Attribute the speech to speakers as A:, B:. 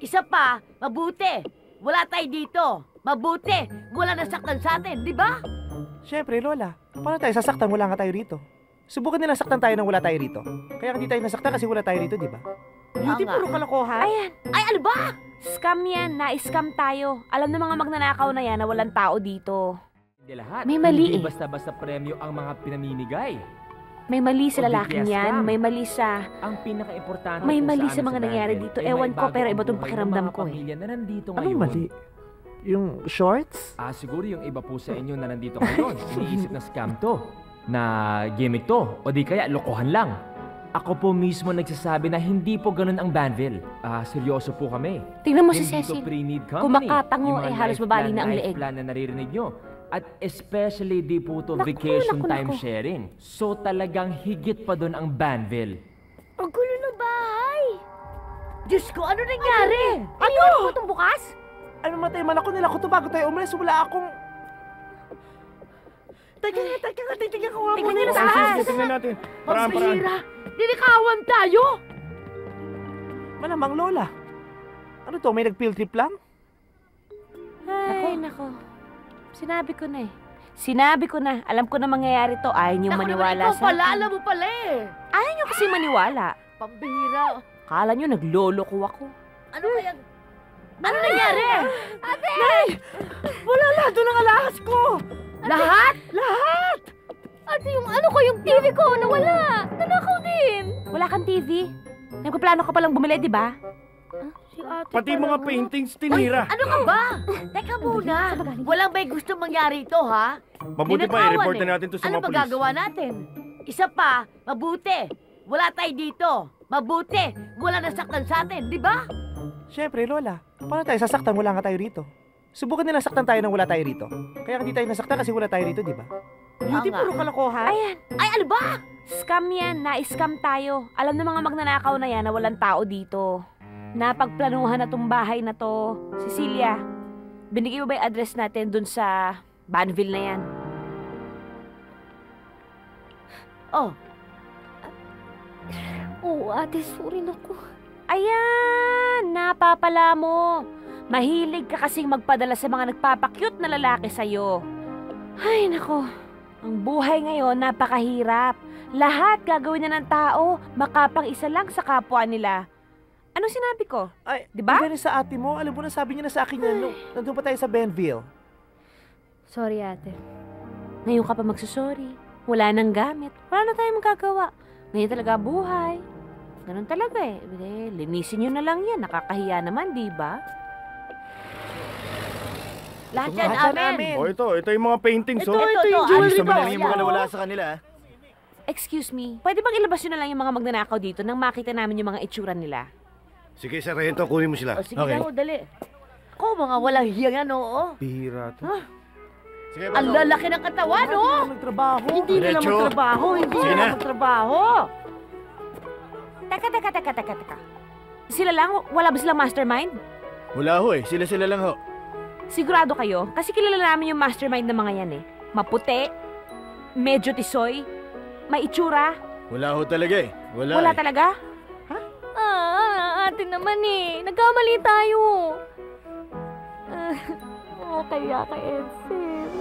A: Isa pa, mabuti. Wala tayo dito. Mabuti. Wala nasaktan sa atin, di ba?
B: Siyempre, Lola. Paano tayo sasaktan? Wala nga tayo rito. Subukan nilang saktan tayo nang wala tayo rito. Kaya hindi tayo nasaktan kasi wala tayo rito, di ba? Beauty,
A: nga.
B: puro kalokohan.
C: Ayan,
A: Ay, ano ba?
C: scam yan. Na-scam tayo. Alam ng mga magnanakaw na yan na walang tao dito.
D: Hindi lahat.
C: May mali
D: Hindi
C: eh.
D: basta-basta premyo ang mga pinamimigay.
C: May mali sa
D: O,
C: lalaking
D: BTS
C: yan.
D: scam.
C: May mali sa...
D: Ang pinaka-importante
C: May
D: kung
C: mali
D: sa
C: sa
D: amin
C: mga nangyari
D: Banvel,
C: dito.
D: ay
C: Ewan ko,
D: maibago
C: pero
D: ang
C: iba tong
D: buhay ng
C: pakiramdam
D: mga
C: ko eh.
D: pamilya na nandito
B: Anong
D: ngayon.
B: mali? Yung shorts?
D: Siguro yung iba po sa inyo na nandito ngayon, iniisip na scam to, na gimmick to, o di kaya lokohan lang. Ako po mismo nagsasabi na hindi po ganun ang Banvel. Seryoso po kami.
C: Tingnan mo si
D: Hindi
C: Cecil.
D: to pre-need company.
C: Kumakatango
D: Yung mga
C: eh, halos
D: life
C: babali
D: plan,
C: na ang
D: life
C: leeg.
D: plan na naririnig nyo. At especially di po to
C: Naku,
D: vacation
C: naku,
D: time
C: naku.
D: sharing. So talagang higit pa doon ang Banvel.
A: Ang gulo ng bahay. Diyos ko, ano nangyari?
C: Iniwan mo itong bukas?
B: Ay, mamatay man ako nila ko to bago tayo umalis. Wala akong...
A: Tingnan ko nga
C: Tingnan
A: muna
C: nila
A: yung
C: sa
A: taas.
C: taas.
E: Tingnan natin.
A: Ang
E: Paraan.
A: bihira. Ninikawan tayo.
B: Malamang, Lola. Ano to? May nag-field trip lang?
C: Ay, nako. Sinabi ko na eh. Sinabi ko na. Alam ko na mangyayari to. Ayaw niyong
A: Naku,
C: maniwala
A: ikaw
C: sa
A: pala,
C: akin.
A: alam mo pala eh.
C: Ayaw niyo kasi maniwala.
A: Pambihira.
C: Kala niyo nagloloko ako.
A: Ano kaya? Ano nangyari?
B: Wala lahat doon ang alahas ko!
A: Lahat?
B: Lahat!
C: Ate, yung ano ko, yung TV ko, nawala. Nanakaw din. Wala kang TV? Nagpaplano ka palang bumili, di ba?
A: Si ate
E: Pati
A: pala,
E: mga
A: no?
E: paintings tinira.
A: Ano ka ba? Teka muna. Walang may gusto mangyari ito, ha?
E: Mabuti pa,
A: Ninakawan
E: i-report
A: eh.
E: na natin to sa
A: Ano
E: mga polis.
A: magagawa natin? Isa pa, mabuti. Wala tayo dito. Mabuti. Wala nasaktan sa atin, di ba?
B: Siyempre, Lola. Paano tayo sasaktan? Wala nga tayo rito. Subukan nilang saktan tayo nang wala tayo rito. Kaya hindi tayo nasaktan kasi wala tayo rito, di ba? Beauty,
A: nga.
B: puro kalokohan.
C: Ayan,
A: Ay, ano ba?
C: scam yan. Na-scam tayo. Alam ng mga magnanakaw na yan na walang tao dito. Napagplanuhan na tong bahay na to. Cecilia, binigay mo ba yung address natin dun sa Banville na yan?
A: Oh,
C: Oo, ate, sorry na ko. Ayan, napapala mo. Mahilig ka kasing magpadala sa mga nagpapakyut na lalaki sa'yo. Ay, nako. Ang buhay ngayon, napakahirap. Lahat gagawin na ng tao, makapang isa lang sa kapwa nila. Anong sinabi ko?
B: Ay,
C: Di ba?
B: in fairness sa ate mo, alam mo na sabi niya na sa akin yan, nandun pa tayo sa Benville.
C: Sorry, ate. Ngayon ka pa magsusorry. Wala nang gamit. Wala na tayong magagawa. Ngayon talaga buhay. Ganun talaga eh. Linisin nyo na lang yan. Nakakahiya naman, di ba?
A: lahat yan
B: Lahat yan
A: amin.
B: amin.
E: O ito yung mga paintings.
A: Ito,
E: oh.
A: ito, yung
E: Ayos
A: jewelry
E: naman
A: box.
E: lang yung mga nawala sa kanila.
C: Excuse me, pwede bang ilabas nyo na lang yung mga magnanakaw dito nang makita namin yung mga itsura nila?
E: Sige, Sargento, kunin mo sila.
A: O, sige na ho, dali. Ako, mga walang hiyang yan, oo.
E: Bihira to. Sige,
A: Ang lalaki ng katawan,
B: Hindi
A: oh.
B: na magtrabaho.
A: Hindi nila
E: Diretso.
A: magtrabaho, hindi
E: Sige
A: nila
E: na.
A: magtrabaho.
C: Teka. Sila lang? Wala ba silang mastermind?
E: Wala ho eh. Sila lang ho.
C: Sigurado kayo? Kasi kilala namin yung mastermind ng mga yan eh. Maputi, medyo tisoy, may itsura.
E: Wala ho talaga eh.
C: Wala talaga? Ate naman eh. Nagkamali tayo. Kaya ka, Edsel.